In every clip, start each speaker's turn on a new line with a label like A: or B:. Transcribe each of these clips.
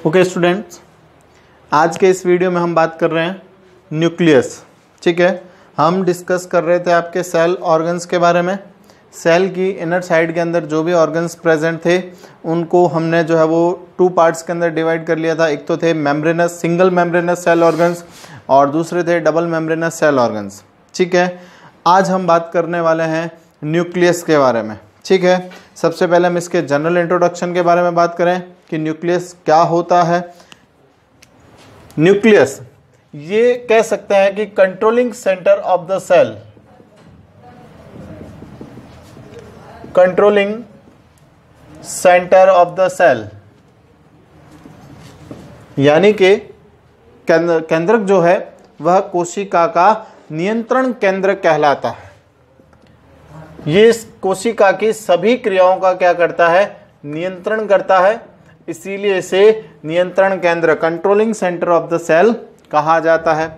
A: Okay students, आज के इस वीडियो में हम बात कर रहे हैं न्यूक्लियस। ठीक है, हम डिस्कस कर रहे थे आपके सेल ऑर्गन्स के बारे में। सेल की इनर साइड के अंदर जो भी ऑर्गन्स प्रेजेंट थे उनको हमने जो है वो टू पार्ट्स के अंदर डिवाइड कर लिया था। एक तो थे membranous single membranous cell organs और दूसरे थे डबल मेम्ब्रेनस सेल ऑर्गन्स। ठीक है, आज हम बात करने वाले हैं न्यूक्लियस के बारे में। ठीक है, सबसे पहले हम इसके जनरल इंट्रोडक्शन के बारे में बात करें कि न्यूक्लियस क्या होता है। न्यूक्लियस ये कह सकते हैं कि controlling centre of the cell, controlling centre of the cell, यानी कि केंद्रक जो है वह कोशिका का नियंत्रण केंद्र कहलाता है। ये इस कोशिका की सभी क्रियाओं का क्या करता है, नियंत्रण करता है, इसीलिए इसे नियंत्रण केंद्र controlling centre of the cell कहा जाता है।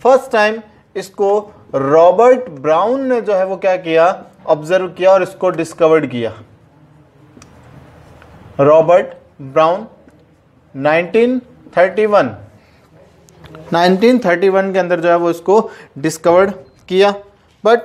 A: फर्स्ट टाइम इसको रॉबर्ट ब्राउन ने जो है वो क्या किया, ऑब्जर्व किया और इसको डिस्कवर्ड किया। रॉबर्ट ब्राउन 1931 के अंदर जो है वो इसको डिस्कवर्ड किया। बट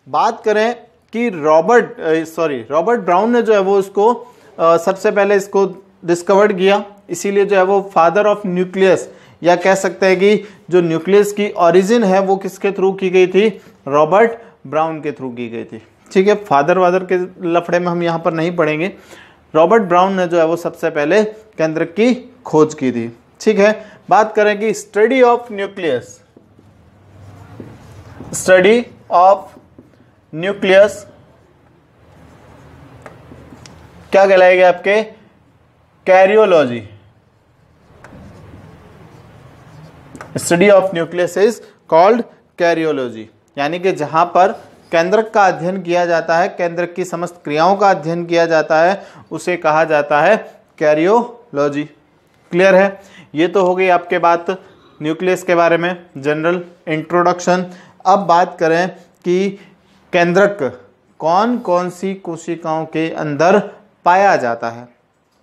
A: बात करें कि रॉबर्ट ब्राउन ने जो है वो इसको सबसे पहले इसको डिस्कवर्ड किया, इसीलिए जो है वो फादर ऑफ न्यूक्लियस, या कह सकते हैं कि जो न्यूक्लियस की ओरिजिन है वो किसके थ्रू की गई थी, रॉबर्ट ब्राउन के थ्रू की गई थी। ठीक है, फादर वादर के लफड़े में हम यहाँ पर नहीं पढ़ेंगे। रॉबर्ट ब्राउन ने जो है वो सबसे पहले केंद्रक की खोज की थी। ठीक है, बात करें कि study of nucleus, study of nucleus क्या कहलाएगी आपके, karyology. Study of nucleus is called karyology, यानी कि जहां पर केंद्रक का अध्ययन किया जाता है, केंद्रक की समस्त क्रियाओं का अध्ययन किया जाता है, उसे कहा जाता है कैरियोलॉजी। क्लियर है? ये तो हो गई आपके बात न्यूक्लियस के बारे में, जनरल इंट्रोडक्शन। अब बात करें कि केंद्रक कौन कौन सी कोशिकाओं के अंदर पाया जाता है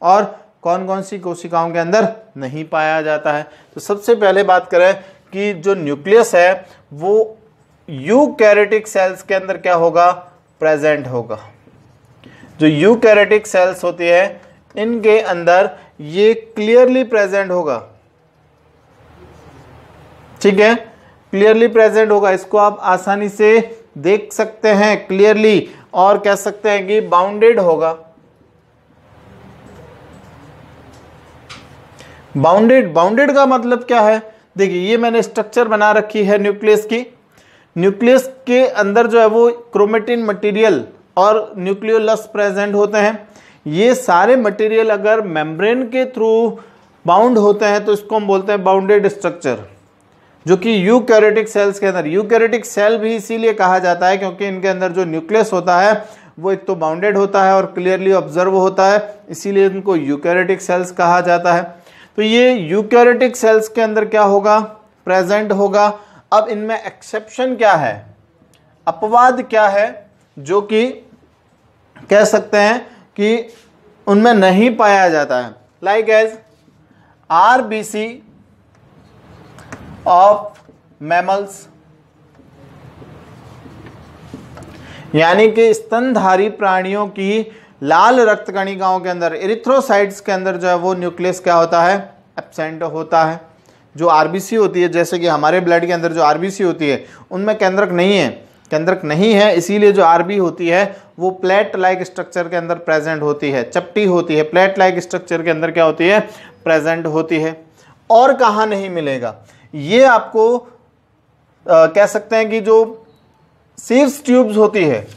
A: और कौन कौन सी कोशिकाओं के अंदर नहीं पाया जाता है। तो सबसे पहले बात करें कि जो न्यूक्लियस है वो यूकैरियोटिक सेल्स के अंदर क्या होगा, प्रेजेंट होगा। जो यूकैरियोटिक सेल्स होती है इनके अंदर ये क्लियरली प्रेजेंट होगा। ठीक है, क्लियरली प्रेजेंट होगा, इसको आप आसानी से देख सकते हैं क्लियरली, और कह सकते हैं कि बाउंडेड होगा। बाउंडेड का मतलब क्या है, देखिए ये मैंने स्ट्रक्चर बना रखी है न्यूक्लियस की। न्यूक्लियस के अंदर जो है वो क्रोमेटिन मटेरियल और न्यूक्लियोलस प्रेजेंट होते हैं। ये सारे मटेरियल अगर मेम्ब्रेन के थ्रू बाउंड होते हैं तो इसको हम बोलते हैं बाउंडेड स्ट्रक्चर, जो कि यूकैरियोटिक सेल्स के अंदर, यूकैरियोटिक सेल भी इसीलिए कहा जाता है क्योंकि इनके अंदर जो न्यूक्लियस होता है वो एक तो बाउंडेड होता है और क्लियरली ऑब्जर्व होता है, इसीलिए इनको यूकैरियोटिक सेल्स कहा जाता है। तो ये यूकैरियोटिक सेल्स के अंदर क्या होगा, प्रेजेंट होगा। अब इनमें एक्सेप्शन क्या है, अपवाद क्या है, जो कि कह सकते हैं कि उनमें नहीं पाया जाता है। Like as RBC of mammals, यानी कि स्तनधारी प्राणियों की लाल रक्त कणिकाओं के अंदर, एरिथ्रोसाइट्स के अंदर जो है वो न्यूक्लियस क्या होता है, एब्सेंट होता है। जो आरबीसी होती है, जैसे कि हमारे ब्लड के अंदर जो आरबीसी होती है उनमें केंद्रक नहीं है, इसीलिए जो आरबी होती है वो प्लेट लाइक स्ट्रक्चर के अंदर प्रेजेंट होती है, चपटी होती है, प्लेट लाइक स्ट्रक्चर के अंदर क्या होती है, प्रेजेंट होती है। और कहाँ नहीं मिलेगा, ये आपको कह सकते हैं कि जो सीव्स ट्यूब्स होती है,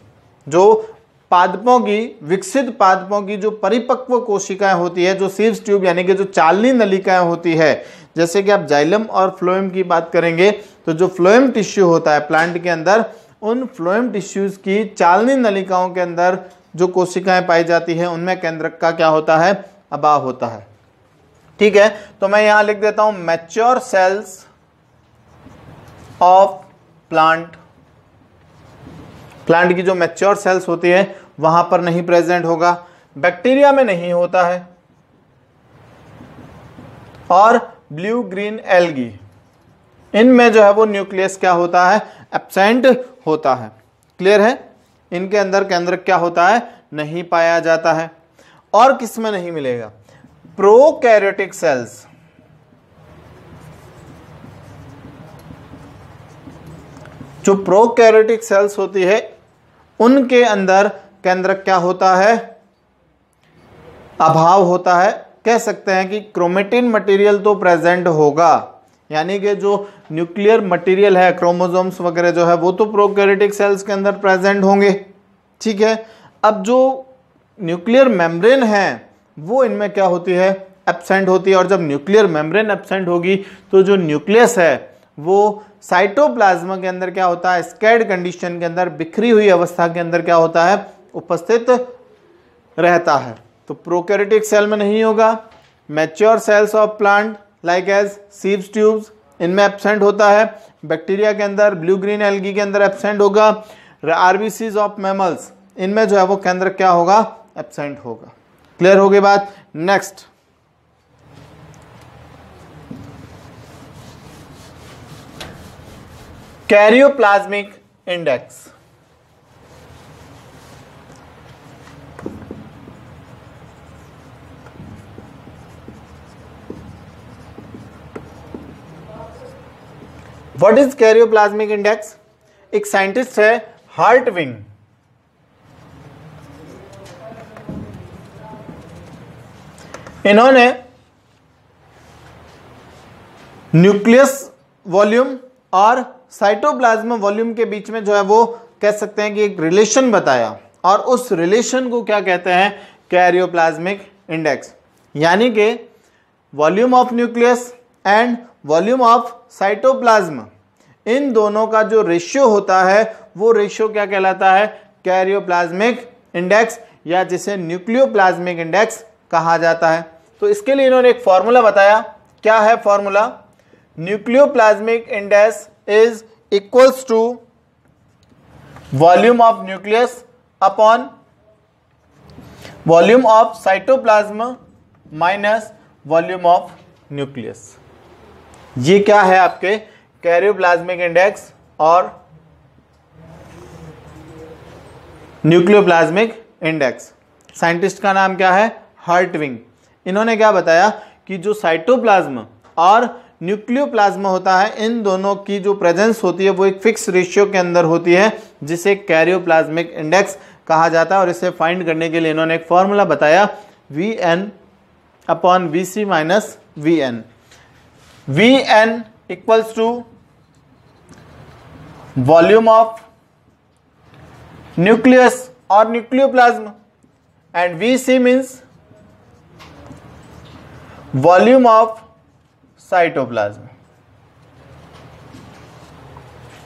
A: जो पादपों की, विकसित पादपों की जो परिपक्व कोशिकाएं होती है, जो सीव्स ट्यूब यानी कि जो चालनी नलिकाएं होती है, जैसे कि आप जाइलम और फ्लोएम की बात करेंगे तो जो फ्लोएम टिश्यू होता है प्लांट के अंदर, उन फ्लोएम टिश्यूज की चालनी नलिकाओं के अंदर जो कोशिकाएं पाई जाती हैं उनमें केंद्रक का क्या होता है, अभाव होता है। ठीक है, तो मैं यहां लिख देता हूं mature cells of plant. Plant की जो मैच्योर सेल्स होती है वहां पर नहीं प्रेजेंट होगा। बैक्टीरिया में नहीं होता है, और ब्लू ग्रीन एल्गी, इनमें जो है वो न्यूक्लियस क्या होता है, एब्सेंट होता है। क्लियर है? इनके अंदर केंद्रक क्या होता है, नहीं पाया जाता है। और किसमें नहीं मिलेगा, प्रोकैरियोटिक सेल्स, जो प्रोकैरियोटिक सेल्स होती है उनके अंदर केंद्रक क्या होता है, अभाव होता है। कह सकते हैं कि क्रोमेटिन मटेरियल तो प्रेजेंट होगा, यानी कि जो न्यूक्लियर मटेरियल है, क्रोमोसोम्स वगैरह जो है वो तो प्रोकैरियोटिक सेल्स के अंदर प्रेजेंट होंगे। ठीक है, अब जो न्यूक्लियर मेम्ब्रेन है वो इनमें क्या होती है, एब्सेंट होती है। और जब न्यूक्लियर मेम्ब्रेन एब्सेंट होगी तो जो न्यूक्लियस है वो साइटोप्लाज्म के अंदर क्या होता है, स्कैड कंडीशन के अंदर, बिखरी हुई अवस्था के अंदर क्या होता है, उपस्थित रहता है। तो प्रोकैरियोटिक सेल में नहीं होगा। Mature cells of plant like as sieve tubes, इनमें एब्सेंट होता है। बैक्टीरिया के अंदर, ब्लू ग्रीन एल्गी के अंदर एब्सेंट होगा। आरबीसीज ऑफ मैमल्स, इनमें जो है वो केंद्र क्या होगा, एब्सेंट होगा। क्लियर हो गई बात? Next, karyoplasmic index. What is karyoplasmic index? एक साइंटिस्ट है हार्टविंग, इन्होंने न्यूक्लियस वॉल्यूम और साइटोप्लाज्म वॉल्यूम के बीच में जो है वो कह सकते हैं कि एक रिलेशन बताया, और उस रिलेशन को क्या कहते हैं, कैरियोप्लाज्मिक इंडेक्स। यानी कि volume of nucleus and volume of cytoplasm, इन दोनों का जो रेशियो होता है वो रेशियो क्या कहलाता है, कैरियोप्लाज्मिक इंडेक्स, या जिसे न्यूक्लियोप्लाज्मिक इंडेक्स कहा जाता है। तो इसके लिए इन्होंने एक फॉर्मूला बताया। क्या है formula? Nucleoplasmic index is equals to volume of nucleus upon volume of cytoplasm minus volume of nucleus। ये क्या है आपके कैरियोप्लाज्मिक इंडेक्स और न्यूक्लियोप्लाज्मिक इंडेक्स। साइंटिस्ट का नाम क्या है, हार्टविंग। इन्होंने क्या बताया कि जो साइटोप्लाज्म और न्यूक्लियोप्लाज्म होता है, इन दोनों की जो प्रेजेंस होती है वो एक फिक्स रेशियो के अंदर होती है, जिसे कैरियोप्लाज्मिक इंडेक्स कहा जाता है। और इसे फाइंड करने के लिए इन्होंने एक फॉर्मूला बताया, Vn upon Vc minus Vn। Vn equals to volume of nucleus और nucleoplasm, and Vc means volume of cytoplasm.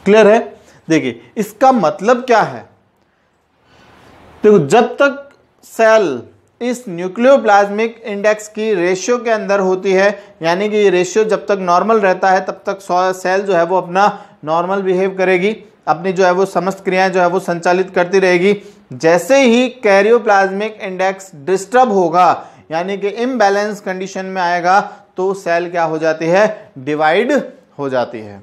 A: Clear है? देखिए इसका मतलब क्या है, देखो जब तक सेल इस न्यूक्लियोप्लाज्मिक इंडेक्स की रेशियो के अंदर होती है, यानी कि ये रेशियो जब तक नॉर्मल रहता है तब तक सेल जो है वो अपना नॉर्मल बिहेव करेगी, अपनी जो है वो समस्त क्रियाएं जो है वो संचालित करती रहेगी। जैसे ही कैरियोप्लाज्मिक इंडेक्स डिस्टर्ब होगा, यानी कि इम्बैलेंस कंडीशन में आएगा, तो सेल क्या हो जाती है, डिवाइड हो जाती है।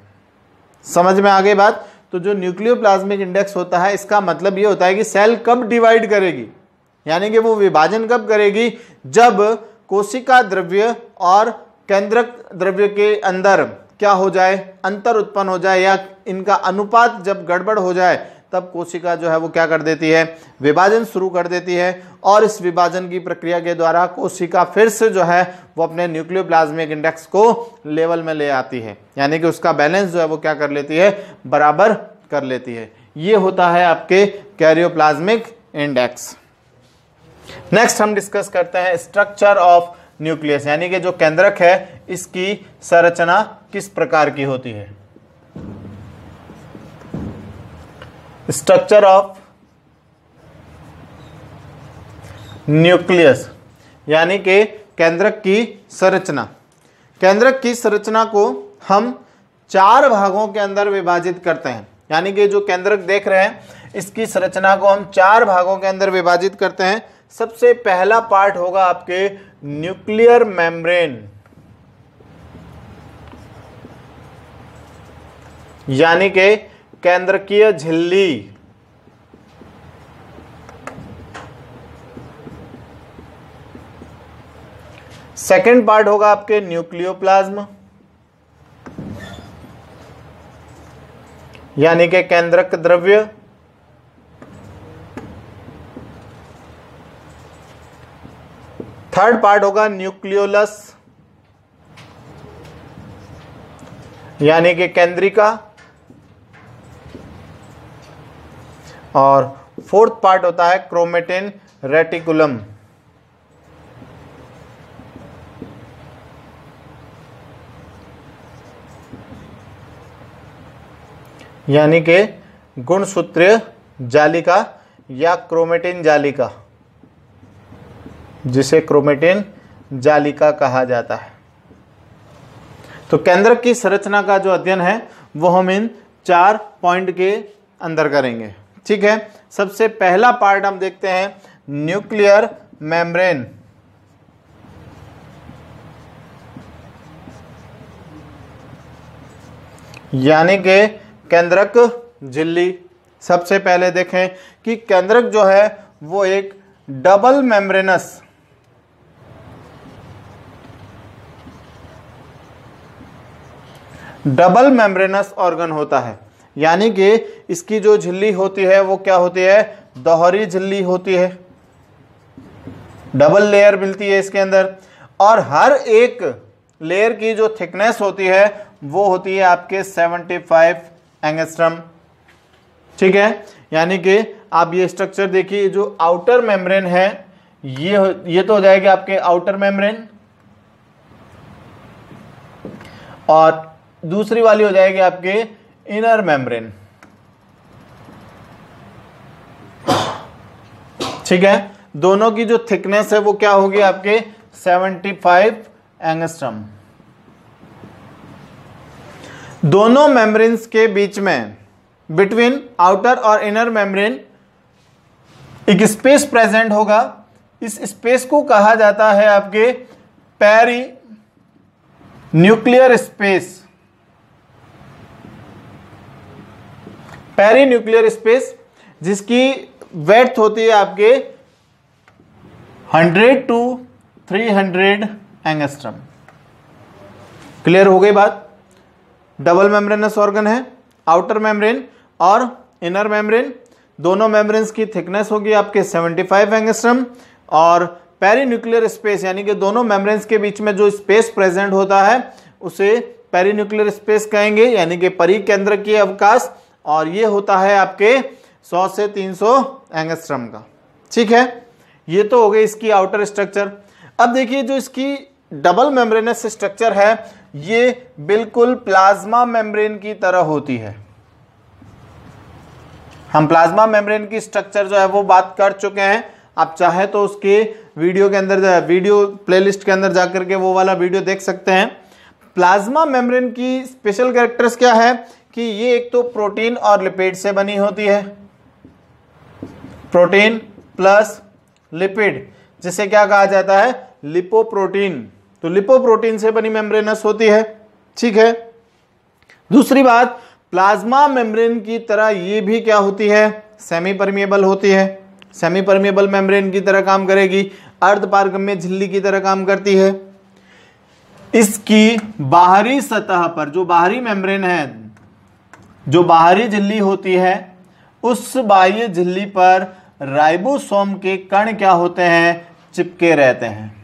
A: समझ में आ गई बात? तो जो न्यूक्लियोप्लाज्मिक इंडेक्स होता है, इसका मतलब ये होता है कि सेल कब डिवाइड करेगी, यानी कि वो विभाजन कब करेगी, जब कोशिका द्रव्य और केंद्रक द्रव्य के अंदर क्या हो जाए, अंतर उत्पन्न हो जाए, या इनका अनुपात जब गड़बड़ हो जाए, तब कोशिका जो है वो क्या कर देती है, विभाजन शुरू कर देती है। और इस विभाजन की प्रक्रिया के द्वारा कोशिका फिर से जो है वो अपने न्यूक्लियोप्लाज्मिक इंडेक्स को लेवल में ले आती है, यानी कि उसका बैलेंस जो है वो क्या कर लेती है, बराबर कर लेती है। ये होता है आपके कैरियोप्लाज्मिक इंडेक्स। नेक्स्ट हम डिस्कस करते हैं स्ट्रक्चर ऑफ न्यूक्लियस, यानी कि जो केंद्रक है इसकी संरचना किस प्रकार की होती है। स्ट्रक्चर ऑफ न्यूक्लियस, यानी कि केंद्रक की संरचना। केंद्रक की संरचना को हम 4 भागों के अंदर विभाजित करते हैं, यानी कि जो केंद्रक देख रहे हैं इसकी संरचना को हम 4 भागों के अंदर विभाजित करते हैं। सबसे पहला पार्ट होगा आपके न्यूक्लियर मेम्ब्रेन। यानी कि केंद्रकीय झिल्ली। सेकंड पार्ट होगा आपके न्यूक्लियोप्लाज्म, यानी कि केंद्रक द्रव्य। थर्ड पार्ट होगा न्यूक्लियोलस, यानी कि केंद्रिका। और फोर्थ पार्ट होता है क्रोमेटिन रेटिकुलम, यानी कि गुणसूत्रीय जालिका या क्रोमेटिन जालिका, जिसे क्रोमेटिन जालिका कहा जाता है। तो केंद्रक की संरचना का जो अध्ययन है वो हम इन 4 पॉइंट के अंदर करेंगे। ठीक है, सबसे पहला पार्ट हम देखते हैं न्यूक्लियर मेम्ब्रेन। यानी कि केंद्रक झिल्ली। सबसे पहले देखें कि केंद्रक जो है वो एक डबल मेम्ब्रेनस ऑर्गन होता है। यानी कि इसकी जो झिल्ली होती है वो क्या होती है, दोहरी झिल्ली होती है, डबल लेयर मिलती है इसके अंदर। और हर एक लेयर की जो थिकनेस होती है वो होती है आपके 75 एंगस्ट्रम। ठीक है, यानी कि आप ये स्ट्रक्चर देखिए, जो आउटर मेम्ब्रेन है ये तो हो जाएगा आपके आउटर मेम्ब्रेन, और दूसरी वाली हो जाएगी आपके इनर मेम्ब्रेन। ठीक है, दोनों की जो थिकनेस है वो क्या होगी आपके 75 एंगस्ट्रम। दोनों मेम्ब्रेन्स के बीच में, बिटवीन आउटर और इनर मेम्ब्रेन, एक स्पेस प्रेजेंट होगा। इस स्पेस को कहा जाता है आपके perinuclear space. Perinuclear space, जिसकी वेड्थ होती है आपके 100 to 300 एंगस्ट्रम। क्लियर हो गई बात। डबल मेम्ब्रेनस ऑर्गन है, आउटर मेम्ब्रेन और इनर मेम्ब्रेन। दोनों मेम्ब्रेन्स की थिकनेस होगी आपके 75 एंगस्ट्रम। और पेरीन्यूक्लियर स्पेस, यानी कि दोनों मेम्ब्रेन्स के बीच में जो स्पेस प्रेजेंट होता है उसे पेरीन्यूक्लियर स्पेस कहेंगे, यानी कि परिकेंद्रकीय अवकाश। और ये होता है आपके 100 से 300 एंगस्ट्रम का। ठीक है, ये तो हो गई इसकी आउटर स्ट्रक्चर। अब देखिए जो इसकी डबल मेम्ब्रेनस स्ट्रक्चर है ये बिल्कुल प्लाज्मा मेम्ब्रेन की तरह होती है। हम प्लाज्मा मेम्ब्रेन की स्ट्रक्चर जो है वो बात कर चुके हैं। आप चाहे तो उसके वीडियो के अंदर, वीडियो प्लेलिस्ट के अंदर जाकर के वो वाला वीडियो देख सकते हैं। प्लाज्मा मेम्ब्रेन की स्पेशल कैरेक्टर्स क्या है कि ये एक तो प्रोटीन और लिपिड से बनी होती है, प्रोटीन प्लस लिपिड, जिसे क्या कहा जाता है, लिपोप्रोटीन। तो लिपोप्रोटीन से बनी मेम्ब्रेनस होती है। ठीक है, दूसरी बात, प्लाज्मा मेम्ब्रेन की तरह ये भी क्या होती है, सेमी परमिएबल होती है। सेमी परमिएबल मेम्ब्रेन की तरह काम करेगी, अर्धपारगम्य झिल्ली की तरह काम करती है। इसकी बाहरी सतह पर जो बाहरी मेम्ब्रेन है, जो बाहरी झिल्ली होती है, उस बाह्य झिल्ली पर राइबोसोम के कण क्या होते हैं, चिपके रहते हैं।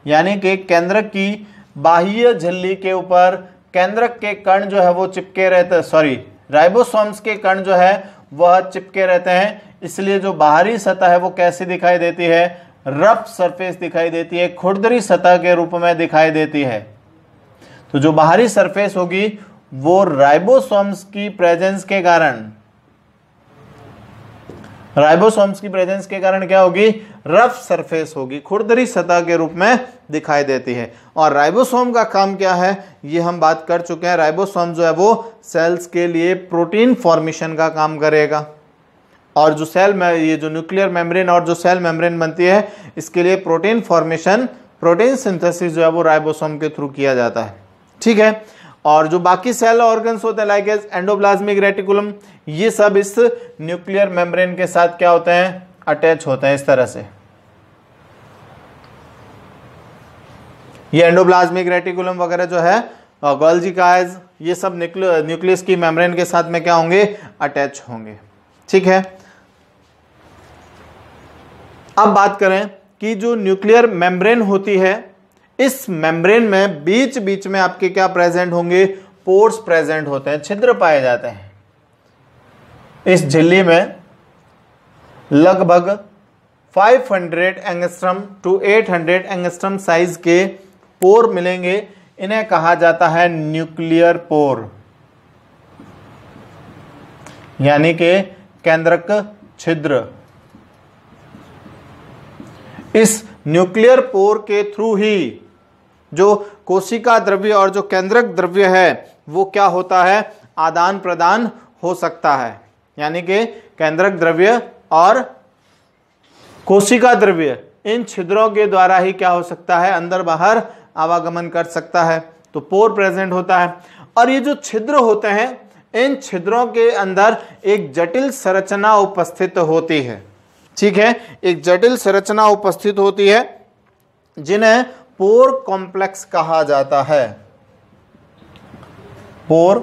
A: यानी कि केंद्रक की बाह्य झिल्ली के ऊपर केंद्रक के कण जो है वो चिपके रहते हैं, राइबोसोम्स के कण जो है वह चिपके रहते हैं। इसलिए जो बाहरी सतह है वो कैसी दिखाई देती है, रफ सरफेस दिखाई देती है, खुरदरी सतह के रूप में दिखाई देती है। तो जो बाहरी सरफेस होगी वो राइबोसोम्स की प्रेजेंस के कारण क्या होगी, रफ सरफेस होगी, खुरदरी सतह के रूप में दिखाई देती है। और राइबोसोम का काम क्या है ये हम बात कर चुके हैं। राइबोसोम जो है वो सेल्स के लिए प्रोटीन फॉर्मेशन का काम करेगा। और जो ये जो न्यूक्लियर मेम्ब्रेन और जो सेल मेम्ब्रेन बनती है, इसके लिए प्रोटीन फॉर्मेशन, प्रोटीन सिंथेसिस जो है वो राइबोसोम के थ्रू किया जाता है। ठीक है, और जो बाकी सेल ऑर्गन्स होते हैं लाइक एंडोप्लाज्मिक रेटिकुलम, ये सब इस न्यूक्लियर मेम्ब्रेन के साथ क्या होते हैं, अटैच होते हैं इस तरह से। ये एंडोप्लाज्मिक रेटिकुलम वगैरह जो है, गोल्गी काइज, ये सब न्यूक्लियस की मेम्ब्रेन के साथ में क्या होंगे, अटैच होंगे। ठीक है, अब बात करें कि जो न्यूक्लियर मेम्ब्रेन होती है, इस मेम्ब्रेन में बीच बीच में आपके क्या प्रेजेंट होंगे, पोर्स प्रेजेंट होते हैं, छिद्र पाए जाते हैं। इस झिल्ली में लगभग 500 एंगस्ट्रम टू 800 एंगस्ट्रम साइज के पोर मिलेंगे। इन्हें कहा जाता है न्यूक्लियर पोर, यानी कि केंद्रक छिद्र। इस न्यूक्लियर पोर के थ्रू ही जो कोशिका द्रव्य और जो केंद्रक द्रव्य है वो क्या होता है, आदान प्रदान हो सकता है। यानी कि केंद्रक द्रव्य और कोशिका द्रव्य इन छिद्रों के द्वारा ही क्या हो सकता है, अंदर बाहर आवागमन कर सकता है। तो पोर प्रेजेंट होता है। और ये जो छिद्र होते हैं, इन छिद्रों के अंदर एक जटिल संरचना उपस्थित होती है। ठीक है, एक जटिल संरचना उपस्थित होती है जिन्हें पोर कॉम्प्लेक्स कहा जाता है। पोर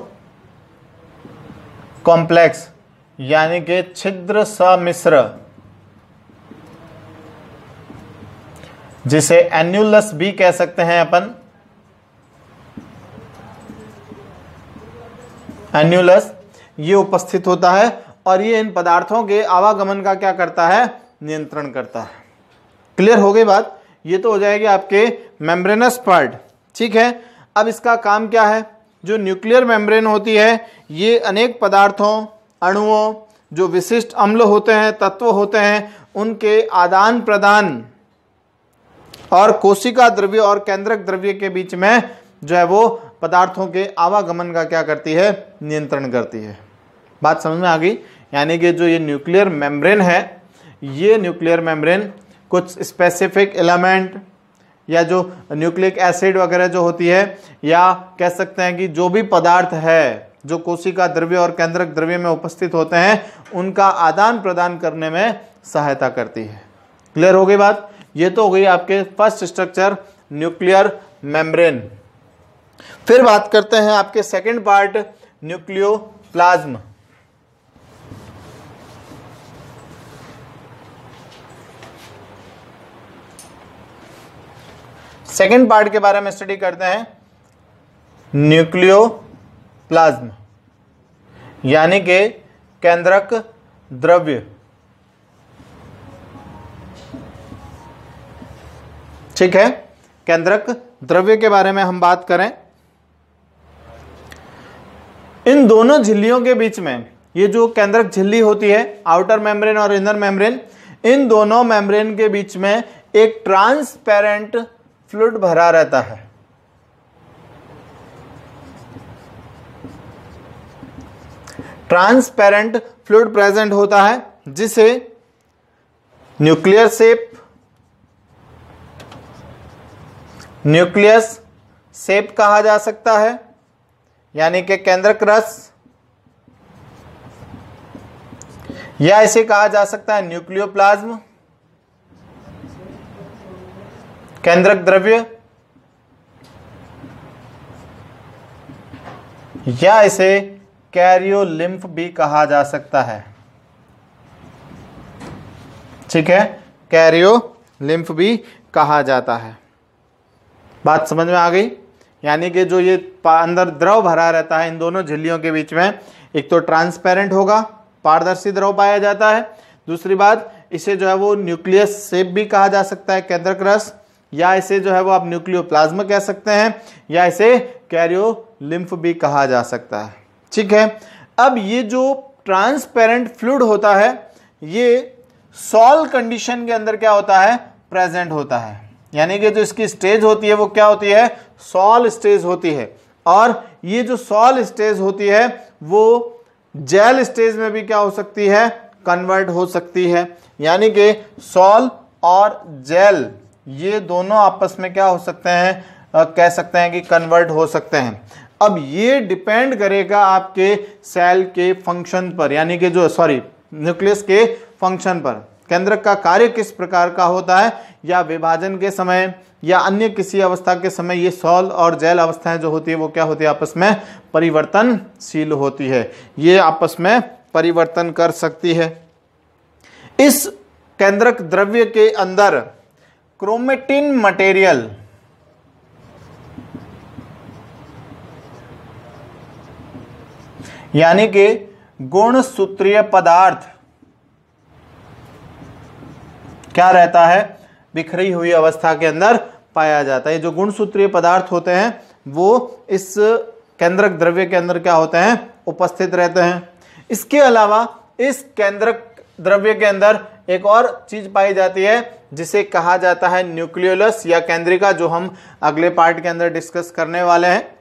A: कॉम्प्लेक्स यानी कि छिद्र सम्मिश्र, जिसे एन्युलस भी कह सकते हैं अपन। एन्युलस ये उपस्थित होता है और ये इन पदार्थों के आवागमन का क्या करता है, नियंत्रण करता है। क्लियर हो गई बात? ये तो हो जाएगी आपके मेम्ब्रेनस पार्ट। ठीक है, अब इसका काम क्या है? जो न्यूक्लियर मेम्ब्रेन होती है, ये अनेक पदार्थों, अणुओं, जो विशिष्ट अम्ल होते हैं, तत्व होते हैं, उनके आदान प्रदान और कोशिका द्रव्य और केंद्रक द्रव्य के बीच में जो है वो पदार्थों के आवागमन का क्या करती है, नियंत्रण करती है। बात समझ में आ गई? यानी कि जो ये न्यूक्लियर मेम्ब्रेन है, ये न्यूक्लियर मेम्ब्रेन कुछ स्पेसिफिक एलिमेंट या जो न्यूक्लिक एसिड वगैरह जो होती है, या कह सकते हैं कि जो भी पदार्थ है जो कोशिका द्रव्य और केंद्रक द्रव्य में उपस्थित होते हैं, उनका आदान प्रदान करने में सहायता करती है। क्लियर हो गई बात? ये तो हो गई आपके फर्स्ट स्ट्रक्चर, न्यूक्लियर मेम्ब्रेन। फिर बात करते हैं आपके second part, nucleoplasm. Second part के बारे में स्टडी करते हैं, न्यूक्लियोप्लाज्म यानी कि केंद्रक द्रव्य। ठीक है, केंद्रक द्रव्य के बारे में हम बात करें। इन दोनों झिल्लियों के बीच में, ये जो केंद्रक झिल्ली होती है, आउटर मेम्ब्रेन और इनर मेम्ब्रेन, इन दोनों मेम्ब्रेन के बीच में एक ट्रांसपेरेंट फ्लूइड भरा रहता है। ट्रांसपेरेंट फ्लूइड प्रेजेंट होता है, जिसे न्यूक्लियर शेप, न्यूक्लियस शेप कहा जा सकता है, यानी कि केंद्रक रस, या इसे कहा जा सकता है न्यूक्लियोप्लाज्म, केंद्रक द्रव्य, या इसे कैरियोलिम्फ भी कहा जा सकता है। ठीक है, कैरियोलिम्फ भी कहा जाता है। बात समझ में आ गई? यानी कि जो ये अंदर द्रव भरा रहता है इन दोनों झिल्लियों के बीच में, एक तो ट्रांसपेरेंट होगा, पारदर्शी द्रव पाया जाता है। दूसरी बात, इसे जो है वो न्यूक्लियस शेप भी कहा जा सकता है, केंद्रक रस, या इसे जो है वो आप न्यूक्लियोप्लाज्म कह सकते हैं, या इसे कैरियोलिम्फ भी कहा जा सकता है। ठीक है, अब ये जो ट्रांसपेरेंट फ्लूइड होता है, ये सॉल कंडीशन के अंदर क्या होता है, प्रेजेंट होता है। यानी कि जो इसकी स्टेज होती है वो क्या होती है, सॉल स्टेज होती है। और ये जो सॉल स्टेज होती है वो जेल स्टेज में भी क्या हो सकती है, कन्वर्ट हो सकती है। यानी कि सॉल और जेल ये दोनों आपस में क्या हो सकते हैं, कह सकते हैं कि कन्वर्ट हो सकते हैं। अब ये डिपेंड करेगा आपके सेल के फंक्शन पर, यानी कि जो न्यूक्लियस के फंक्शन पर, केंद्रक का कार्य किस प्रकार का होता है, या विभाजन के समय या अन्य किसी अवस्था के समय ये सॉल और जेल अवस्थाएं जो होती है वो क्या होती है, आपस में परिवर्तनशील होती है, ये आपस में परिवर्तन कर सकती है। इस केंद्रक द्रव्य के अंदर क्रोमेटिन मटेरियल यानी कि गुणसूत्रीय पदार्थ क्या रहता है, बिखरी हुई अवस्था के अंदर पाया जाता है। जो गुणसूत्रीय पदार्थ होते हैं वो इस केंद्रक द्रव्य के अंदर क्या होते हैं, उपस्थित रहते हैं। इसके अलावा इस केंद्रक द्रव्य के अंदर एक और चीज पाई जाती है जिसे कहा जाता है न्यूक्लियोलस या केंद्रिका, जो हम अगले पार्ट के अंदर डिस्कस करने वाले हैं।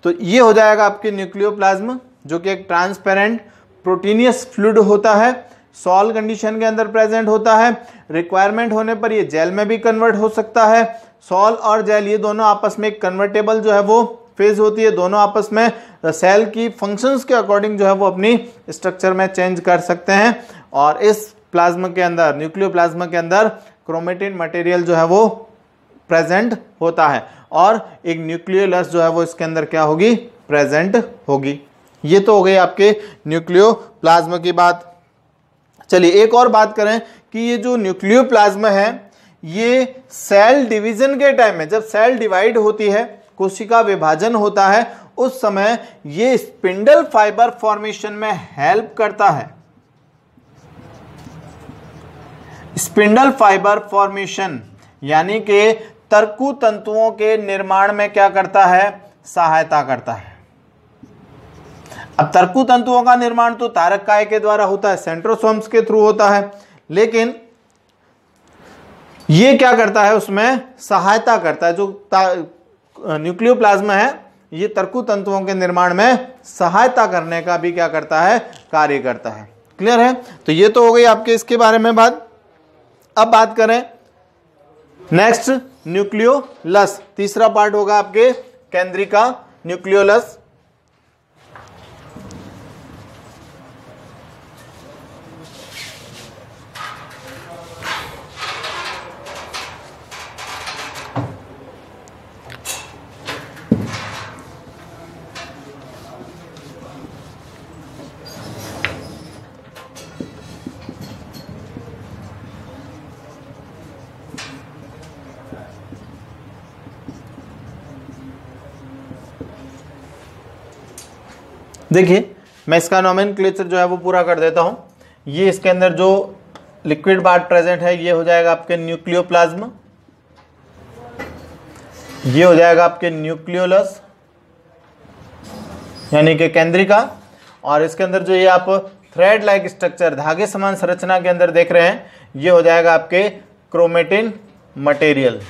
A: तो ये हो जाएगा आपके न्यूक्लियोप्लाज्म, जो कि एक ट्रांसपेरेंट प्रोटीनियस फ्लूइड होता है, सॉल कंडीशन के अंदर प्रेजेंट होता है। रिक्वायरमेंट होने पर ये जेल में भी कन्वर्ट हो सकता है। सॉल और जेल ये दोनों आपस में कन्वर्टेबल जो है वो फेज होती है, दोनों आपस में सेल की फंक्शंस के अकॉर्डिंग जो है वो अपनी स्ट्रक्चर में चेंज कर सकते हैं। और इस प्लाज्मा के अंदर, न्यूक्लियोप्लाज्मा के अंदर क्रोमेटिन मटेरियल जो है वो प्रेजेंट होता है और एक न्यूक्लियोलस जो है वो इसके अंदर क्या होगी, प्रेजेंट होगी। ये तो हो गई आपके न्यूक्लियोप्लाज्मा की बात। चलिए एक और बात करें कि ये जो न्यूक्लियोप्लाज्मा है ये सेल डिवीजन के टाइम में, जब सेल डिवाइड होती है, कोशिका विभाजन होता है, उस समय ये स्पिंडल फाइबर फॉर्मेशन में हेल्प करता है। स्पिंडल फाइबर फॉर्मेशन यानी कि तर्कु तंतुओं के निर्माण में क्या करता है, सहायता करता है। अब तर्कु तंतुओं का निर्माण तो तारक काय के द्वारा होता है, सेंट्रोसोम्स के थ्रू होता है, लेकिन ये क्या करता है, उसमें सहायता करता है। जो न्यूक्लियोप्लाज्मा है ये तर्कु तंतुओं के निर्माण में सहायता करने का भी क्या करता है, कार्य करता है। क्लियर है? तो ये तो हो गई आपके इसके बारे में बात। अब बात करें नेक्स्ट न्यूक्लियोलस, तीसरा पार्ट होगा आपके केंद्रिका न्यूक्लियोलस। देखिए मैं इसका नोमेनक्लेचर जो है वो पूरा कर देता हूं। ये इसके अंदर जो लिक्विड पार्ट प्रेजेंट है ये हो जाएगा आपके न्यूक्लियोप्लाज्म, ये हो जाएगा आपके न्यूक्लियोलस यानी कि केंद्रिका, और इसके अंदर जो ये आप थ्रेड लाइक स्ट्रक्चर, धागे समान संरचना के अंदर देख रहे हैं, ये हो जाएगा आपके क्रोमेटिन मटेरियल।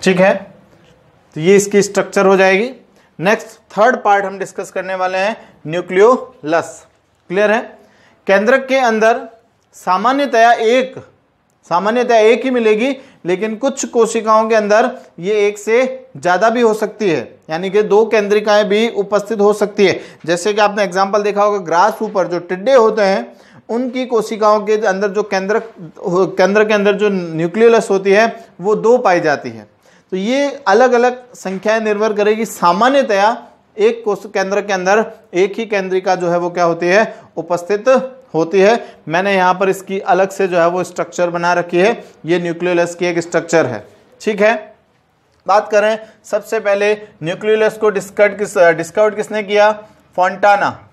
A: ठीक है, तो ये इसकी स्ट्रक्चर हो जाएगी। नेक्स्ट थर्ड पार्ट हम डिस्कस करने वाले हैं न्यूक्लियोलस। क्लियर है? केंद्रक के अंदर सामान्यतया एक ही मिलेगी, लेकिन कुछ कोशिकाओं के अंदर ये एक से ज्यादा भी हो सकती है, यानी कि दो केंद्रिकाएं भी उपस्थित हो सकती है। जैसे कि आपने एग्जांपल देखा होगा, ग्रास ऊपर जो टिड्डे होते हैं उनकी कोशिकाओं के अंदर जो केंद्र के अंदर जो न्यूक्लियोलस होती है वो दो पाई जाती है। तो ये अलग अलग संख्याएं निर्भर करेगी। सामान्यतया एक कोश केंद्र के अंदर एक ही केंद्रिका जो है वो क्या होती है, उपस्थित होती है। मैंने यहाँ पर इसकी अलग से जो है वो स्ट्रक्चर बना रखी है, ये न्यूक्लियोलस की एक स्ट्रक्चर है। ठीक है, बात करें सबसे पहले न्यूक्लियोलस को डिस्कवर्ड किसने किया? फोंटाना,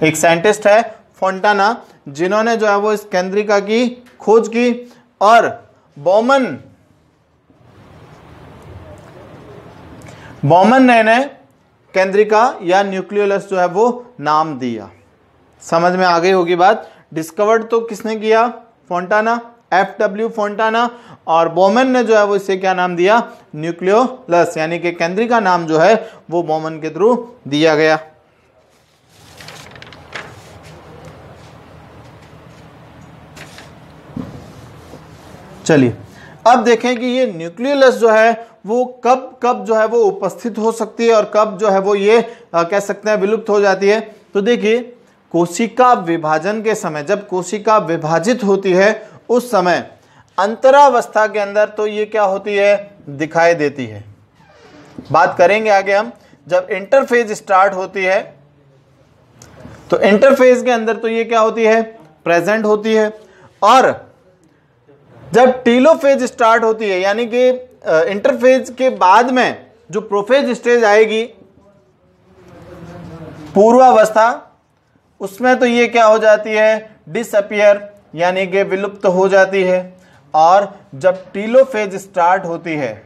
A: एक साइंटिस्ट है फोंटाना, जिन्होंने जो है वो इस केंद्रिका की खोज की, और बॉमन ने केंद्रिका या न्यूक्लियोलस जो है वो नाम दिया। समझ में आ गई होगी बात। डिस्कवर्ड तो किसने किया? फोंटाना, FW फोंटाना, और बॉमन ने जो है वो इसे क्या नाम दिया? न्यूक्लियोलस, यानी कि केंद्रिका नाम जो है वो बॉमन के थ्रू दिया गया। चलिए अब देखें कि ये न्यूक्लियोलस जो है वो कब कब जो है वो उपस्थित हो सकती है और कब जो है वो ये कह सकते हैं विलुप्त हो जाती है। तो देखिए, कोशिका विभाजन के समय, जब कोशिका विभाजित होती है उस समय अंतरावस्था के अंदर तो ये क्या होती है, दिखाई देती है। बात करेंगे आगे हम, जब इंटरफेज स्टार्ट होती है तो इंटरफेज के अंदर तो ये क्या होती है, प्रेजेंट होती है। और जब टीलोफेज स्टार्ट होती है, यानी कि इंटरफेज के बाद में जो प्रोफेज स्टेज आएगी, पूर्वावस्था, उसमें तो ये क्या हो जाती है, डिसअपियर, यानी कि विलुप्त हो जाती है। और जब टीलोफेज स्टार्ट होती है,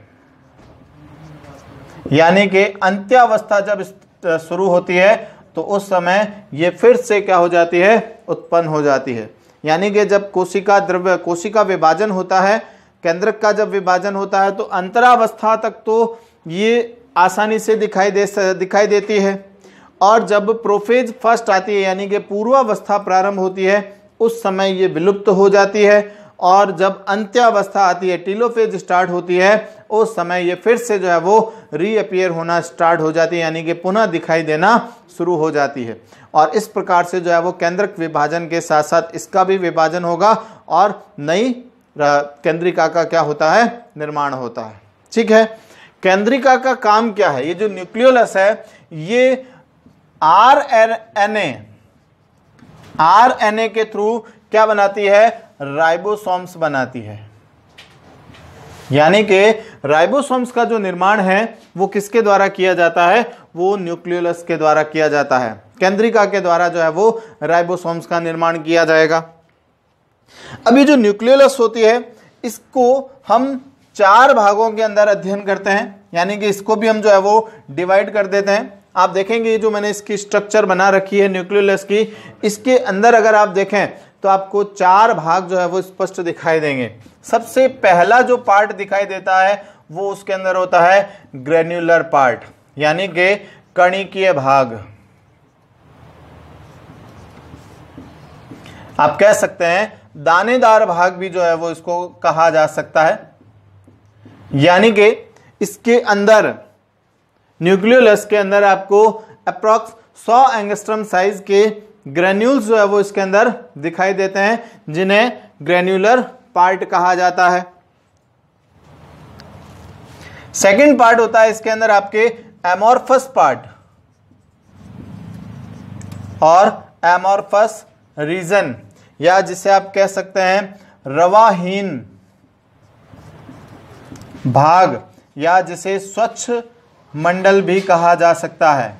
A: यानी कि अंत्यावस्था जब शुरू होती है, तो उस समय ये फिर से क्या हो जाती है, उत्पन्न हो जाती है। यानी कि जब कोशिका विभाजन होता है, केंद्रक का जब विभाजन होता है, तो अंतरावस्था तक तो ये आसानी से दिखाई देती है। और जब प्रोफेज फर्स्ट आती है, यानी कि पूर्वावस्था प्रारंभ होती है, उस समय ये विलुप्त हो जाती है। और जब अंत्यावस्था आती है, टीलोफेज स्टार्ट होती है, उस समय ये फिर से जो है वो रीअपियर होना स्टार्ट हो जाती है, यानी कि पुनः दिखाई देना शुरू हो जाती है। और इस प्रकार से जो है वो केंद्रक विभाजन के साथ साथ इसका भी विभाजन होगा और नई केंद्रिका का क्या होता है, निर्माण होता है। ठीक है, केंद्रिका का काम क्या है, ये जो न्यूक्लियोलस है ये आरएनए के थ्रू क्या बनाती है, राइबोसोम्स बनाती है। यानी कि राइबोसोम्स का जो निर्माण है वो किसके द्वारा किया जाता है, वो न्यूक्लियोलस के द्वारा किया जाता है। केंद्रिका के द्वारा जो है वो राइबोसोम्स का निर्माण किया जाएगा। अभी जो न्यूक्लियोलस होती है, इसको हम 4 भागों के अंदर अध्ययन करते हैं, यानी कि इसको भी हम जो है वो डिवाइड कर देते हैं। आप देखेंगे जो मैंने इसकी स्ट्रक्चर बना रखी है न्यूक्लियोलस की, इसके अंदर अगर आप देखें तो आपको 4 भाग जो है वो स्पष्ट दिखाई देंगे। सबसे पहला जो पार्ट दिखाई देता है वो उसके अंदर होता है ग्रेन्युलर पार्ट, यानी कि कणिकीय भाग। आप कह सकते हैं दानेदार भाग भी जो है वो इसको कहा जा सकता है। यानी कि इसके अंदर न्यूक्लियोलस के अंदर आपको अप्रॉक्स 100 एंगस्ट्रम साइज के ग्रेन्यूल्स जो है वो इसके अंदर दिखाई देते हैं, जिन्हें ग्रेन्युलर पार्ट कहा जाता है। सेकंड पार्ट होता है इसके अंदर आपके एमॉर्फस पार्ट और एमॉर्फस रीजन, या जिसे आप कह सकते हैं रवाहीन भाग, या जिसे स्वच्छ मंडल भी कहा जा सकता है।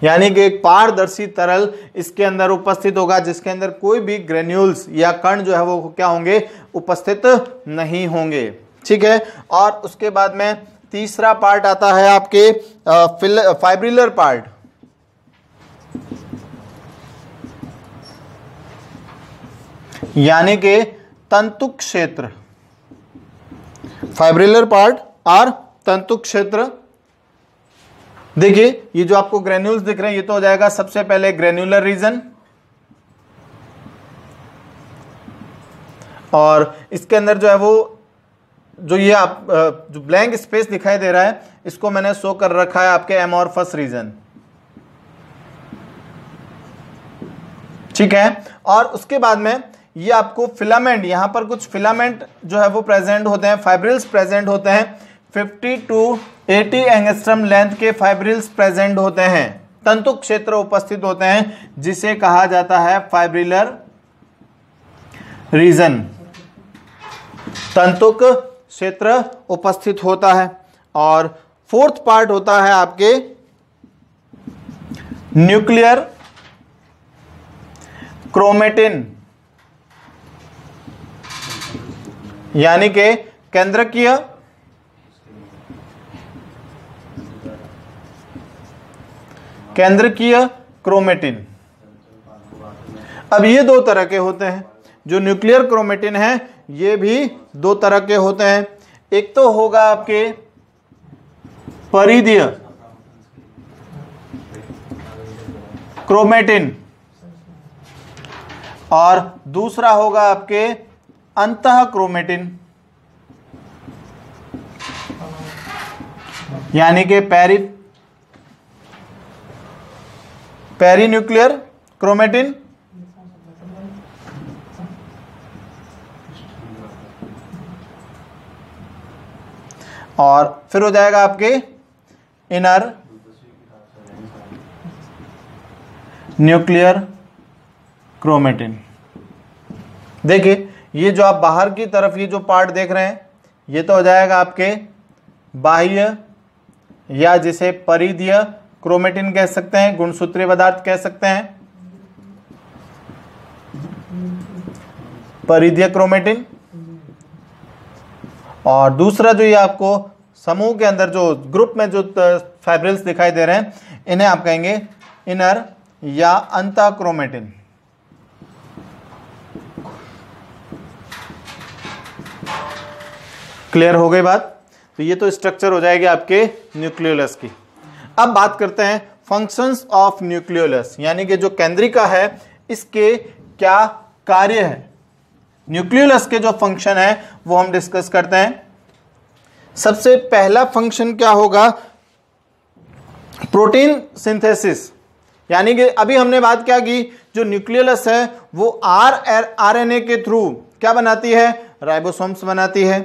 A: यानी कि एक पारदर्शी तरल इसके अंदर उपस्थित होगा, जिसके अंदर कोई भी ग्रेन्यूल्स या कण जो है वो क्या होंगे, उपस्थित नहीं होंगे। ठीक है, और उसके बाद में तीसरा पार्ट आता है आपके फाइब्रिलर पार्ट। यानी कि तंतु क्षेत्र, फाइब्रिलर पार्ट और तंतु क्षेत्र। देखिए ये जो आपको ग्रेन्यूल्स दिख रहे हैं, ये तो हो जाएगा सबसे पहले ग्रेन्युलर रीजन, और इसके अंदर जो है वो जो ये आप जो ब्लैंक स्पेस दिखाई दे रहा है, इसको मैंने शो कर रखा है आपके एमॉर्फस रीजन। ठीक है, और उसके बाद में ये आपको फिलामेंट, यहां पर कुछ फिलामेंट जो है वो प्रेजेंट होते हैं, फाइब्रिल्स प्रेजेंट होते हैं। 50 to 80 एंगस्ट्रम लेंथ के फाइब्रिल्स प्रेजेंट होते हैं, तंतु क्षेत्र उपस्थित होते हैं, जिसे कहा जाता है फाइब्रिलर रीजन। तंतुक क्षेत्र उपस्थित होता है। और फोर्थ पार्ट होता है आपके न्यूक्लियर क्रोमेटिन, यानी कि केंद्रकीय क्रोमेटिन। अब ये 2 तरह के होते हैं, जो न्यूक्लियर क्रोमेटिन है ये भी 2 तरह के होते हैं। एक तो होगा आपके परिधीय क्रोमेटिन, और दूसरा होगा आपके अंतः क्रोमेटिन। यानी कि पेरीन्यूक्लियर क्रोमेटिन, और फिर हो जाएगा आपके इनर न्यूक्लियर क्रोमेटिन। देखिए ये जो आप बाहर की तरफ ये जो पार्ट देख रहे हैं ये तो हो जाएगा आपके बाह्य या जिसे परिधीय क्रोमेटिन कह सकते हैं, गुणसूत्रीय पदार्थ कह सकते हैं, परिधीय क्रोमेटिन। और दूसरा जो ये आपको समूह के अंदर जो ग्रुप में जो फाइब्रिल्स दिखाई दे रहे हैं इन्हें आप कहेंगे इनर या अंतः क्रोमेटिन। क्लियर हो गई बात? तो ये तो स्ट्रक्चर हो जाएगी आपके न्यूक्लियोलस की। अब बात करते हैं फंक्शंस ऑफ न्यूक्लियोलस, यानी कि जो केंद्रिका है इसके क्या कार्य है। न्यूक्लियोलस के जो फंक्शन है वो हम डिस्कस करते हैं। सबसे पहला फंक्शन क्या होगा, प्रोटीन सिंथेसिस। यानी कि अभी हमने बात क्या की, जो न्यूक्लियोलस है वो आरएनए के थ्रू क्या बनाती है, राइबोसोम्स बनाती है,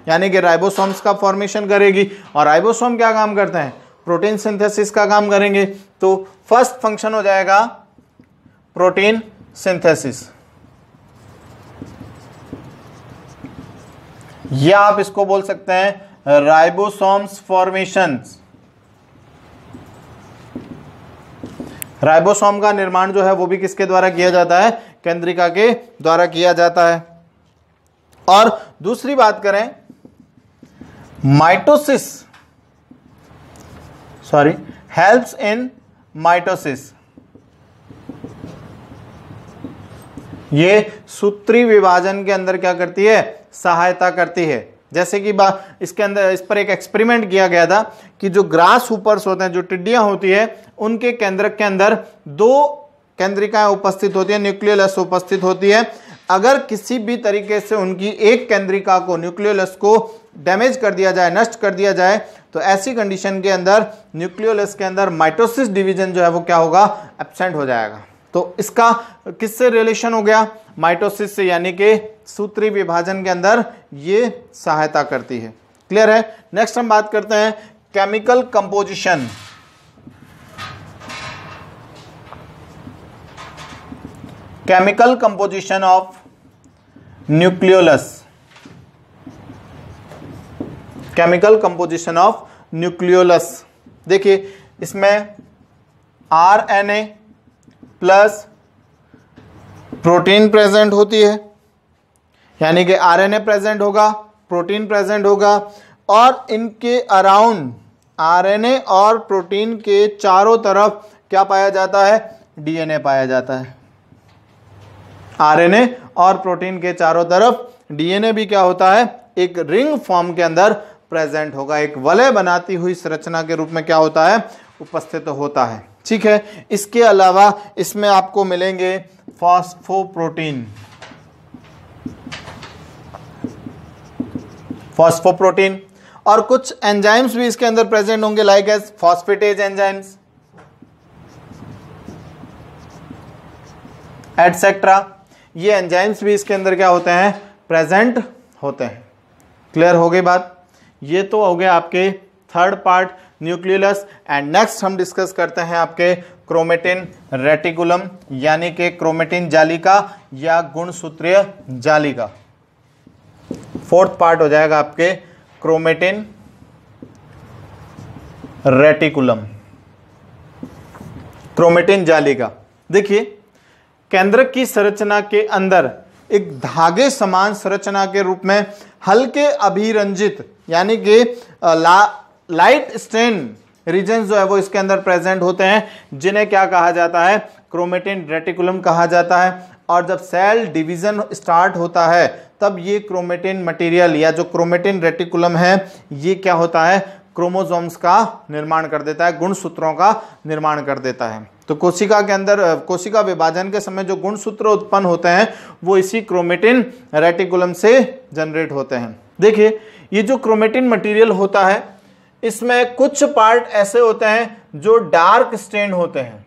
A: यानी कि राइबोसोम्स का फॉर्मेशन करेगी। और राइबोसोम क्या काम करते हैं, प्रोटीन सिंथेसिस का काम करेंगे। तो फर्स्ट फंक्शन हो जाएगा प्रोटीन सिंथेसिस, या आप इसको बोल सकते हैं राइबोसोम्स फॉर्मेशंस। राइबोसोम का निर्माण जो है वो भी किसके द्वारा किया जाता है, केंद्रिका के द्वारा किया जाता है। और दूसरी बात करें माइटोसिस, हेल्प्स इन माइटोसिस। ये सूत्री विभाजन के अंदर क्या करती है, सहायता करती है। जैसे कि इसके अंदर इस पर एक एक्सपेरिमेंट किया गया था कि जो ग्रास हुपर्स होते हैं, जो टिड्डियां होती है, उनके केंद्रक के अंदर दो केंद्रिकाएं उपस्थित होती है, न्यूक्लियोलस उपस्थित होती है। अगर किसी भी तरीके से उनकी एक केंद्रिका को, न्यूक्लियोलस को डैमेज कर दिया जाए, नष्ट कर दिया जाए, तो ऐसी कंडीशन के अंदर न्यूक्लियोलस के अंदर माइटोसिस डिवीजन जो है वो क्या होगा, एब्सेंट हो जाएगा। तो इसका किससे रिलेशन हो गया, माइटोसिस से, यानी कि सूत्री विभाजन के अंदर ये सहायता करती है। क्लियर है? नेक्स्ट हम बात करते हैं chemical composition. Chemical composition of nucleolus, chemical composition of nucleolus. देखिए इसमें आरएनए प्लस प्रोटीन प्रेजेंट होती है, यानी कि आरएनए प्रेजेंट होगा, प्रोटीन प्रेजेंट होगा, और इनके अराउंड आरएनए और प्रोटीन के चारों तरफ क्या पाया जाता है, डीएनए पाया जाता है। आरएनए और प्रोटीन के चारों तरफ डीएनए भी क्या होता है, एक रिंग फॉर्म के अंदर प्रेजेंट होगा, एक वलय बनाती हुई संरचना के रूप में क्या होता है, उपस्थित होता है। ठीक है, इसके अलावा इसमें आपको मिलेंगे फॉस्फोप्रोटीन, फॉस्फोप्रोटीन, और कुछ एंजाइम्स भी इसके अंदर प्रेजेंट होंगे, like as phosphatase enzymes etcetera. ये एंजाइम्स भी इसके अंदर क्या होते हैं, प्रेजेंट होते हैं। क्लियर हो गई बात? ये तो हो गया आपके third part nucleolus. And next हम डिस्कस करते हैं आपके क्रोमेटिन रेटिकुलम, यानी कि क्रोमेटिन जालिका या गुणसूत्रीय जालिका। फोर्थ पार्ट हो जाएगा आपके क्रोमेटिन रेटिकुलम, क्रोमेटिन जालिका। देखिए केंद्रक की संरचना के अंदर एक धागे समान संरचना के रूप में हल्के अभिरंजित, यानी कि लाइट स्टेन रीजन्स जो है वो इसके अंदर प्रेजेंट होते हैं, जिन्हें क्या कहा जाता है, क्रोमेटिन रेटिकुलम कहा जाता है। और जब सेल डिवीजन स्टार्ट होता है तब ये क्रोमेटिन मटेरियल या जो क्रोमेटिन रेटिकुलम है ये क्या होता है, क्रोमोसोम्स का निर्माण कर देता है, गुणसूत्रों का निर्माण कर देता है। तो कोशिका के अंदर कोशिका विभाजन के समय जो गुणसूत्र उत्पन्न होते हैं वो इसी क्रोमेटिन रेटिकुलम से जनरेट होते हैं। देखिए ये जो क्रोमेटिन मटेरियल होता है इसमें कुछ पार्ट ऐसे होते हैं जो डार्क स्टेन होते हैं,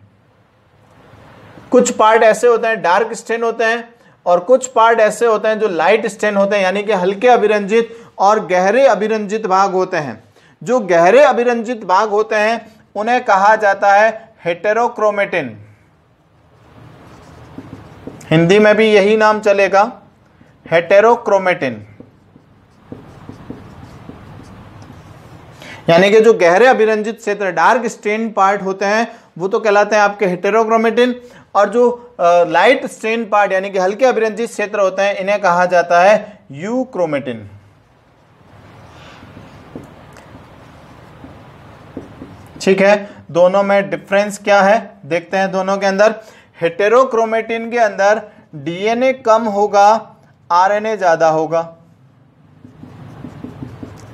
A: कुछ पार्ट ऐसे होते हैं डार्क स्टेन होते हैं, और कुछ पार्ट ऐसे होते हैं जो लाइट स्टेन होते हैं, यानी कि हल्के अभिरंजित और गहरे अभिरंजित भाग होते हैं। जो गहरे अभिरंजित भाग होते हैं उन्हें कहा जाता है हेटेरोक्रोमेटिन। हिंदी में भी यही नाम चलेगा, हेटेरोक्रोमेटिन। यानी कि जो गहरे अभिरंजित क्षेत्र डार्क स्टेन पार्ट होते हैं वो तो कहलाते हैं आपके हेटेरोक्रोमेटिन, और जो लाइट स्टेन पार्ट यानी कि हल्के अभिरंजित क्षेत्र होते हैं इन्हें कहा जाता है यूक्रोमेटिन। ठीक है, दोनों में डिफरेंस क्या है देखते हैं। दोनों के अंदर हेटेरोक्रोमेटिन के अंदर डीएनए कम होगा, आरएनए ज्यादा होगा।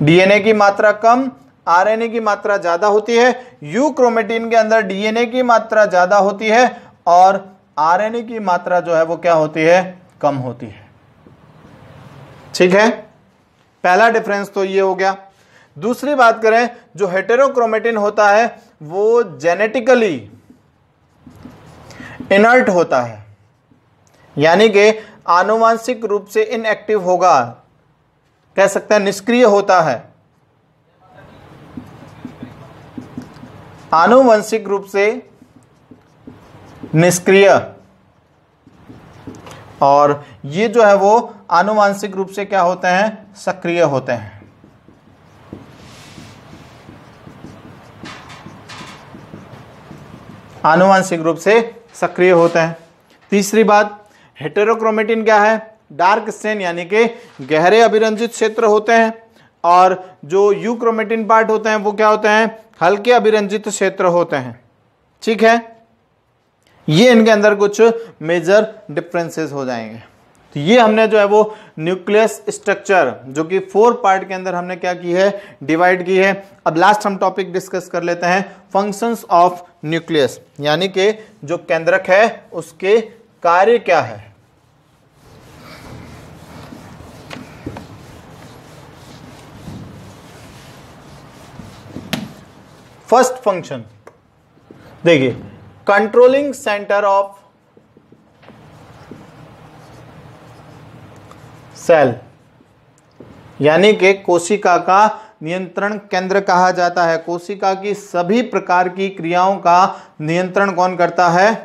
A: डीएनए की मात्रा कम, आरएनए की मात्रा ज्यादा होती है। यूक्रोमेटिन के अंदर डीएनए की मात्रा ज्यादा होती है और आरएनए की मात्रा जो है वो क्या होती है, कम होती है। ठीक है, पहला डिफरेंस तो ये हो गया। दूसरी बात करें, जो हेटेरोक्रोमेटिन होता है वो जेनेटिकली इनर्ट होता है, यानी कि आनुवांशिक रूप से इनएक्टिव होगा, कह सकते हैं निष्क्रिय होता है। आनुवंशिक रूप से निष्क्रिय, और ये जो है वो आनुवांशिक रूप से क्या होते हैं, सक्रिय होते हैं। आनुवांशिक रूप से सक्रिय होते हैं। तीसरी बात, हेटेरोक्रोमेटिन क्या है, डार्क स्टेन यानी कि गहरे अभिरंजित क्षेत्र होते हैं, और जो यूक्रोमेटिन पार्ट होते हैं वो क्या होते हैं, हल्के अभिरंजित क्षेत्र होते हैं। ठीक है, ये इनके अंदर कुछ मेजर डिफरेंसेस हो जाएंगे। तो ये हमने जो है वो न्यूक्लियस स्ट्रक्चर जो कि 4 पार्ट के अंदर हमने क्या की है, डिवाइड की है। अब लास्ट हम टॉपिक डिस्कस कर लेते हैं, फंक्शंस ऑफ न्यूक्लियस, यानी कि जो केंद्रक है उसके कार्य क्या है। फर्स्ट फंक्शन देखिए, कंट्रोलिंग सेंटर ऑफ सेल, यानी कि कोशिका का नियंत्रण केंद्र कहा जाता है। कोशिका की सभी प्रकार की क्रियाओं का नियंत्रण कौन करता है,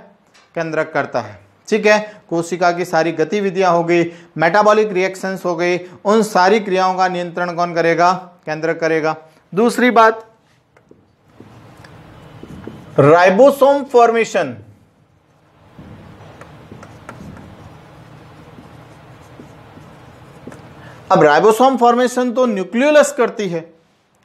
A: केंद्रक करता है। ठीक है, कोशिका की सारी गतिविधियां हो गई, मेटाबॉलिक रिएक्शंस हो गई, उन सारी क्रियाओं का नियंत्रण कौन करेगा, केंद्रक करेगा। दूसरी बात, राइबोसोम फॉर्मेशन, अब राइबोसोम फॉर्मेशन तो न्यूक्लियोलस करती है,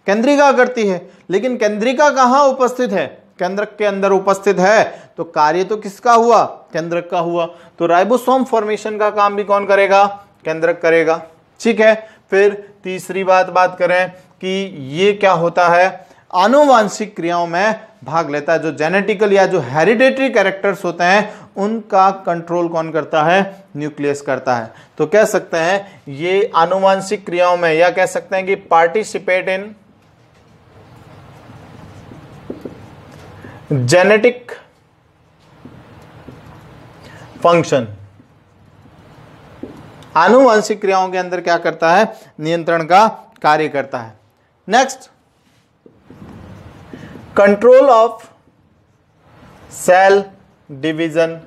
A: केंद्रिका करती है, लेकिन केंद्रिका कहां उपस्थित है, केंद्रक के अंदर उपस्थित है, तो कार्य तो किसका हुआ, केंद्रक का हुआ। तो राइबोसोम फॉर्मेशन का काम भी कौन करेगा, केंद्रक करेगा। ठीक है, फिर तीसरी बात करें कि ये क्या होता है, आनुवांशिक क्रियाओं में भाग लेता है। जो जेनेटिकल या जो हेरिडेटरी कैरेक्टर्स होते हैं उनका कंट्रोल कौन करता है, न्यूक्लियस करता है। तो कह सकते हैं ये आनुवांशिक क्रियाओं में, या कह सकते हैं कि पार्टिसिपेट इन जेनेटिक फंक्शन, आनुवांशिक क्रियाओं के अंदर क्या करता है, नियंत्रण का कार्य करता है। Next, control of cell division,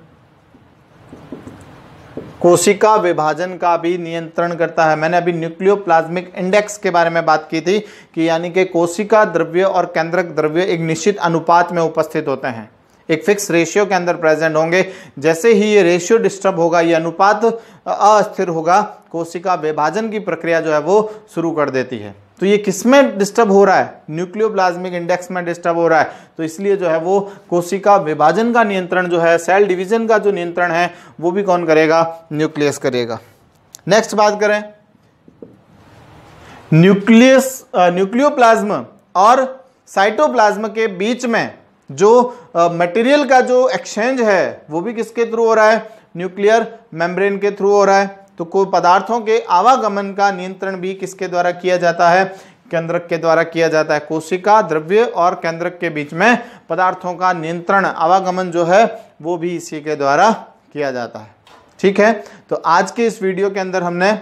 A: कोशिका विभाजन का भी नियंत्रण करता है। मैंने अभी न्यूक्लियोप्लाज्मिक इंडेक्स के बारे में बात की थी कि यानी कि कोशिका द्रव्य और केंद्रक द्रव्य एक निश्चित अनुपात में उपस्थित होते हैं, एक फिक्स रेशियो के अंदर प्रेजेंट होंगे। जैसे ही ये रेशियो डिस्टर्ब होगा, ये अनुपात अस्थिर होगा, कोशिका विभाजन की प्रक्रिया जो है वो शुरू कर देती है। तो ये किसमें डिस्टर्ब हो रहा है, न्यूक्लियोप्लाज्मिक इंडेक्स में डिस्टर्ब हो रहा है। तो इसलिए जो है वो कोशिका विभाजन का नियंत्रण जो है, सेल डिवीजन का जो नियंत्रण है वो भी कौन करेगा, न्यूक्लियस करेगा। नेक्स्ट बात करें, न्यूक्लियोप्लाज्म और साइटोप्लाज्म के बीच में जो मटेरियल का जो एक्सचेंज है वो भी किसके थ्रू हो रहा है, न्यूक्लियर मेम्ब्रेन के थ्रू हो रहा है। तो कोई पदार्थों के आवागमन का नियंत्रण भी किसके द्वारा किया जाता है, केंद्रक के द्वारा किया जाता है। कोशिका, द्रव्य और केंद्रक के बीच में पदार्थों का नियंत्रण, आवागमन जो है वो भी इसी के द्वारा किया जाता है। ठीक है, तो आज के इस वीडियो के अंदर हमने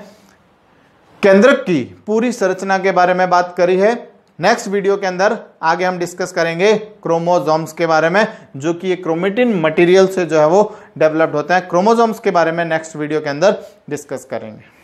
A: केंद्रक की पूरी संरचना के बारे में बात करी है। नेक्स्ट वीडियो के अंदर आगे हम डिस्कस करेंगे क्रोमोसोम्स के बारे में, जो कि एक क्रोमेटिन मटेरियल से जो है वो डेवलप्ड होता है। क्रोमोसोम्स के बारे में नेक्स्ट वीडियो के अंदर डिस्कस करेंगे।